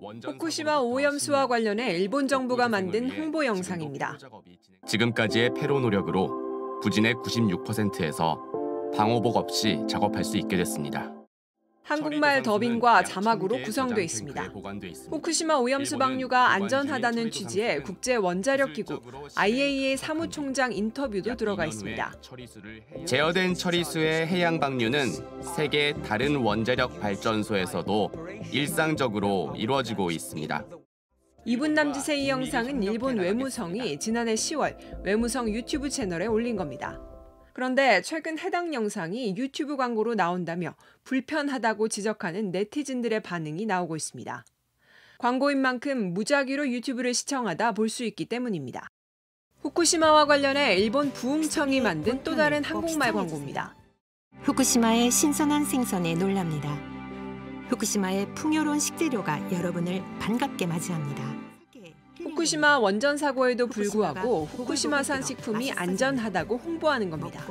후쿠시마 오염수와 관련해 일본 정부가 만든 홍보 영상입니다. 지금까지의 패로 노력으로 부진의 96%에서 방호복 없이 작업할 수 있게 됐습니다. 한국말 더빙과 자막으로 구성돼 있습니다. 후쿠시마 오염수 방류가 안전하다는 취지의 국제 원자력 기구 IAEA 사무총장 인터뷰도 들어가 있습니다. 제어된 처리수의 해양 방류는 세계 다른 원자력 발전소에서도 일상적으로 이루어지고 있습니다. 2분 남짓의 이 영상은 일본 외무성이 지난해 10월 외무성 유튜브 채널에 올린 겁니다. 그런데 최근 해당 영상이 유튜브 광고로 나온다며 불편하다고 지적하는 네티즌들의 반응이 나오고 있습니다. 광고인 만큼 무작위로 유튜브를 시청하다 볼 수 있기 때문입니다. 후쿠시마와 관련해 일본 부흥청이 만든 또 다른 한국말 광고입니다. 후쿠시마의 신선한 생선에 놀랍니다. 후쿠시마의 풍요로운 식재료가 여러분을 반갑게 맞이합니다. 후쿠시마 원전 사고에도 불구하고 후쿠시마산 식품이 안전하다고 홍보하는 겁니다.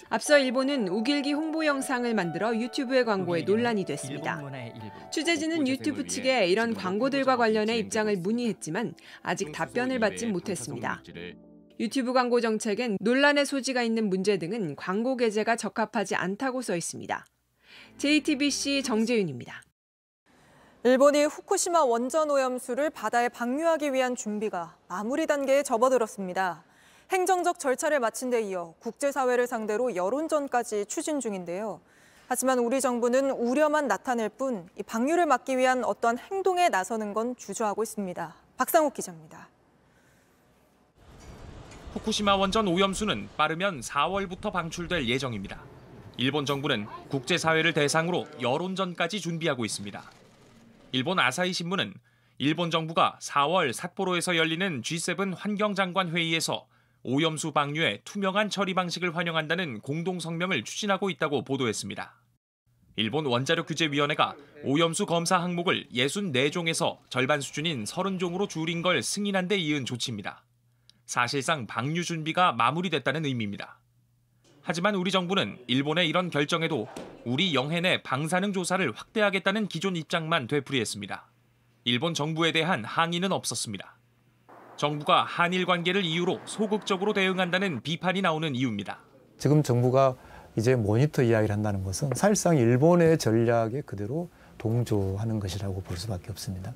앞서 일본은 우길기 홍보 영상을 만들어 유튜브의 광고에 논란이 됐습니다. 취재진은 유튜브 측에 이런 광고들과 관련해 입장을 문의했지만 아직 답변을 받지 못했습니다. 유튜브 광고 정책엔 논란의 소지가 있는 문제 등은 광고 게재가 적합하지 않다고 써 있습니다. JTBC 정재윤입니다. 일본이 후쿠시마 원전 오염수를 바다에 방류하기 위한 준비가 마무리 단계에 접어들었습니다. 행정적 절차를 마친 데 이어 국제사회를 상대로 여론전까지 추진 중인데요. 하지만 우리 정부는 우려만 나타낼 뿐 이 방류를 막기 위한 어떤 행동에 나서는 건 주저하고 있습니다. 박상욱 기자입니다. 후쿠시마 원전 오염수는 빠르면 4월부터 방출될 예정입니다. 일본 정부는 국제사회를 대상으로 여론전까지 준비하고 있습니다. 일본 아사히 신문은 일본 정부가 4월 삿포로에서 열리는 G7 환경장관 회의에서 오염수 방류의 투명한 처리 방식을 환영한다는 공동 성명을 추진하고 있다고 보도했습니다. 일본 원자력규제위원회가 오염수 검사 항목을 64종에서 절반 수준인 30종으로 줄인 걸 승인한 데 이은 조치입니다. 사실상 방류 준비가 마무리됐다는 의미입니다. 하지만 우리 정부는 일본의 이런 결정에도 우리 영해 내 방사능 조사를 확대하겠다는 기존 입장만 되풀이했습니다. 일본 정부에 대한 항의는 없었습니다. 정부가 한일 관계를 이유로 소극적으로 대응한다는 비판이 나오는 이유입니다. 지금 정부가 이제 모니터 이야기를 한다는 것은 사실상 일본의 전략에 그대로 동조하는 것이라고 볼 수밖에 없습니다.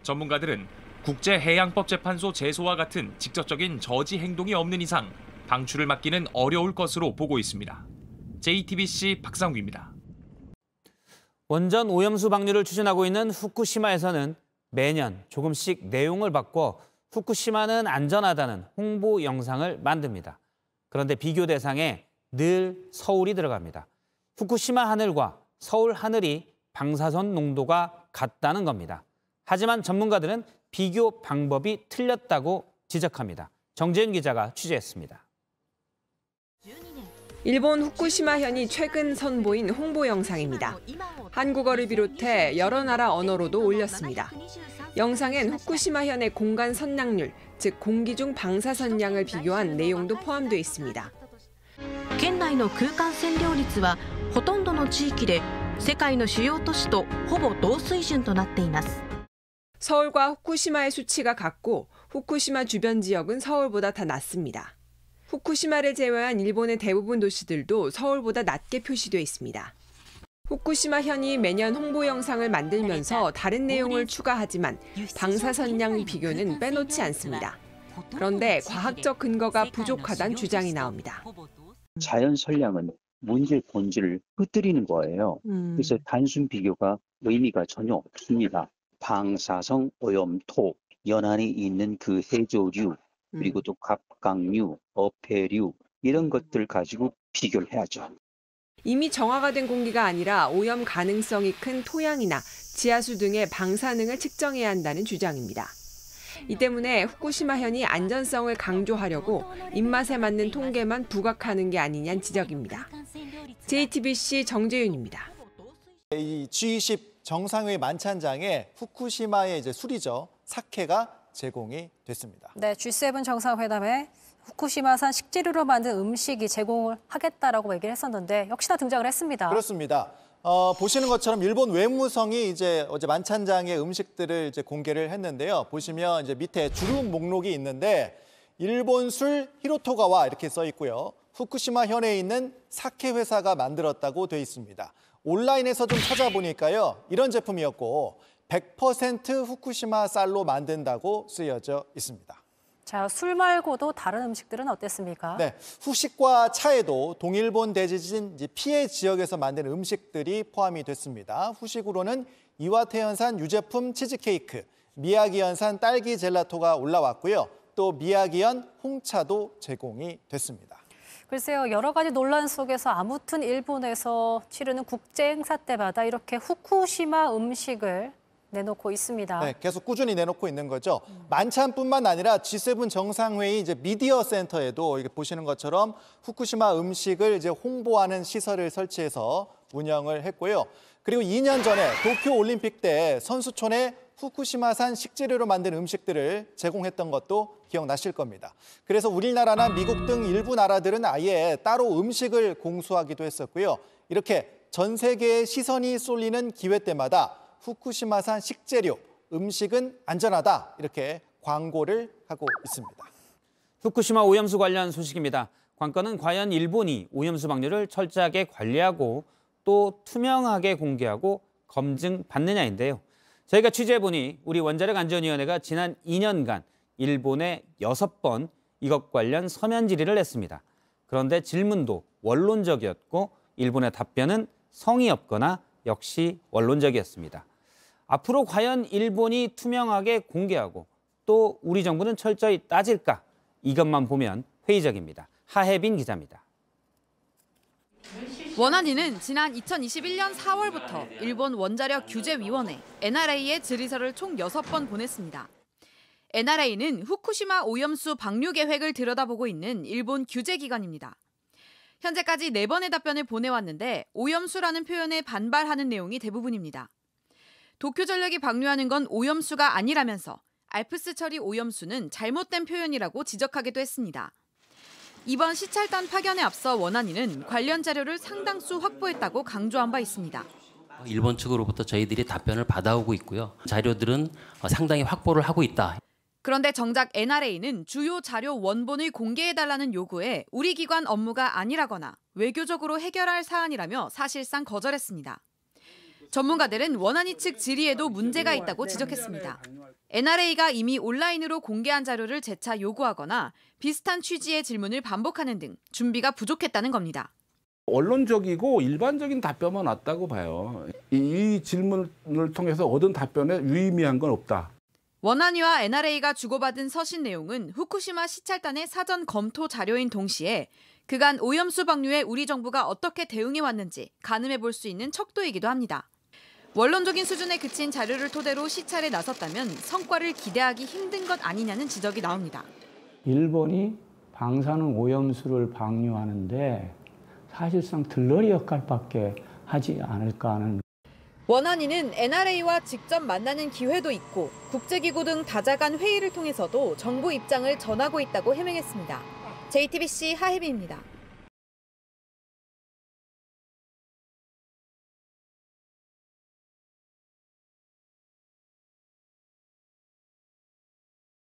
전문가들은 국제해양법재판소 제소와 같은 직접적인 저지 행동이 없는 이상 방출을 막기는 어려울 것으로 보고 있습니다. JTBC 박상욱입니다. 원전 오염수 방류를 추진하고 있는 후쿠시마에서는 매년 조금씩 내용을 바꿔 후쿠시마는 안전하다는 홍보 영상을 만듭니다. 그런데 비교 대상에 늘 서울이 들어갑니다. 후쿠시마 하늘과 서울 하늘이 방사선 농도가 같다는 겁니다. 하지만 전문가들은 비교 방법이 틀렸다고 지적합니다. 정재윤 기자가 취재했습니다. 일본 후쿠시마현이 최근 선보인 홍보 영상입니다. 한국어를 비롯해 여러 나라 언어로도 올렸습니다. 영상엔 후쿠시마현의 공간 선량률, 즉 공기 중 방사선량을 비교한 내용도 포함되어 있습니다. 県内の空間線量率はほとんどの地域で世界の主要都市とほぼ同水準となっています。 서울과 후쿠시마의 수치가 같고 후쿠시마 주변 지역은 서울보다 더 낮습니다. 후쿠시마를 제외한 일본의 대부분 도시들도 서울보다 낮게 표시되어 있습니다. 후쿠시마현이 매년 홍보 영상을 만들면서 다른 내용을 추가하지만 방사선량 비교는 빼놓지 않습니다. 그런데 과학적 근거가 부족하다는 주장이 나옵니다. 자연 선량은 문제의 본질을 끄트리는 거예요. 그래서 단순 비교가 의미가 전혀 없습니다. 방사성 오염토, 연안에 있는 그 해조류, 그리고 또 갑각류, 어패류 이런 것들 가지고 비교를 해야죠. 이미 정화가 된 공기가 아니라 오염 가능성이 큰 토양이나 지하수 등의 방사능을 측정해야 한다는 주장입니다. 이 때문에 후쿠시마현이 안전성을 강조하려고 입맛에 맞는 통계만 부각하는 게 아니냐는 지적입니다. JTBC 정재윤입니다. 이 G20 정상회의 만찬장에 후쿠시마의 이제 술이죠. 사케가 제공이 됐습니다. 네, G7 정상회담에 후쿠시마산 식재료로 만든 음식이 제공을 하겠다라고 얘기를 했었는데 역시나 등장을 했습니다. 그렇습니다. 보시는 것처럼 일본 외무성이 이제 어제 만찬장의 음식들을 이제 공개를 했는데요. 보시면 이제 밑에 주류 목록이 있는데 일본 술 히로토가와 이렇게 써 있고요. 후쿠시마 현에 있는 사케 회사가 만들었다고 돼 있습니다. 온라인에서 좀 찾아보니까요. 이런 제품이었고 100% 후쿠시마 쌀로 만든다고 쓰여져 있습니다. 자, 술 말고도 다른 음식들은 어땠습니까? 네, 후식과 차에도 동일본 대지진 피해 지역에서 만든 음식들이 포함이 됐습니다. 후식으로는 이와테현산 유제품 치즈케이크, 미야기현산 딸기 젤라토가 올라왔고요. 또 미야기현 홍차도 제공이 됐습니다. 글쎄요, 여러 가지 논란 속에서 아무튼 일본에서 치르는 국제 행사 때마다 이렇게 후쿠시마 음식을 내놓고 있습니다. 네, 계속 꾸준히 내놓고 있는 거죠. 만찬뿐만 아니라 G7 정상회의 이제 미디어 센터에도 이렇게 보시는 것처럼 후쿠시마 음식을 이제 홍보하는 시설을 설치해서 운영을 했고요. 그리고 2년 전에 도쿄 올림픽 때 선수촌에 후쿠시마산 식재료로 만든 음식들을 제공했던 것도 기억나실 겁니다. 그래서 우리나라나 미국 등 일부 나라들은 아예 따로 음식을 공수하기도 했었고요. 이렇게 전 세계의 시선이 쏠리는 기회 때마다 후쿠시마산 식재료, 음식은 안전하다 이렇게 광고를 하고 있습니다. 후쿠시마 오염수 관련 소식입니다. 관건은 과연 일본이 오염수 방류를 철저하게 관리하고 또 투명하게 공개하고 검증받느냐인데요. 저희가 취재해보니 우리 원자력안전위원회가 지난 2년간 일본에 6번 이것 관련 서면 질의를 했습니다. 그런데 질문도 원론적이었고 일본의 답변은 성의 없거나 역시 원론적이었습니다. 앞으로 과연 일본이 투명하게 공개하고 또 우리 정부는 철저히 따질까? 이것만 보면 회의적입니다. 하혜빈 기자입니다. 원안위는 지난 2021년 4월부터 일본 원자력 규제위원회 NRA에 질의서를 총 6번 보냈습니다. NRA는 후쿠시마 오염수 방류 계획을 들여다보고 있는 일본 규제기관입니다. 현재까지 4번의 답변을 보내왔는데 오염수라는 표현에 반발하는 내용이 대부분입니다. 도쿄전력이 방류하는 건 오염수가 아니라면서 알프스 처리 오염수는 잘못된 표현이라고 지적하기도 했습니다. 이번 시찰단 파견에 앞서 원안위는 관련 자료를 상당수 확보했다고 강조한 바 있습니다. 일본 측으로부터 저희들이 답변을 받아오고 있고요. 자료들은 상당히 확보를 하고 있다. 그런데 정작 NRA는 주요 자료 원본을 공개해달라는 요구에 우리 기관 업무가 아니라거나 외교적으로 해결할 사안이라며 사실상 거절했습니다. 전문가들은 원안위 측 질의에도 문제가 있다고 지적했습니다. NRA가 이미 온라인으로 공개한 자료를 재차 요구하거나 비슷한 취지의 질문을 반복하는 등 준비가 부족했다는 겁니다. 원론적이고 일반적인 답변만 왔다고 봐요. 이 질문을 통해서 얻은 답변에 유의미한 건 없다. 원안위와 NRA가 주고받은 서신 내용은 후쿠시마 시찰단의 사전 검토 자료인 동시에 그간 오염수 방류에 우리 정부가 어떻게 대응해왔는지 가늠해 볼 수 있는 척도이기도 합니다. 원론적인 수준에 그친 자료를 토대로 시찰에 나섰다면 성과를 기대하기 힘든 것 아니냐는 지적이 나옵니다. 일본이 방사능 오염수를 방류하는데 사실상 들러리 역할밖에 하지 않을까 하는. 원안위는 NRA와 직접 만나는 기회도 있고 국제기구 등 다자간 회의를 통해서도 정부 입장을 전하고 있다고 해명했습니다. JTBC 하혜빈입니다.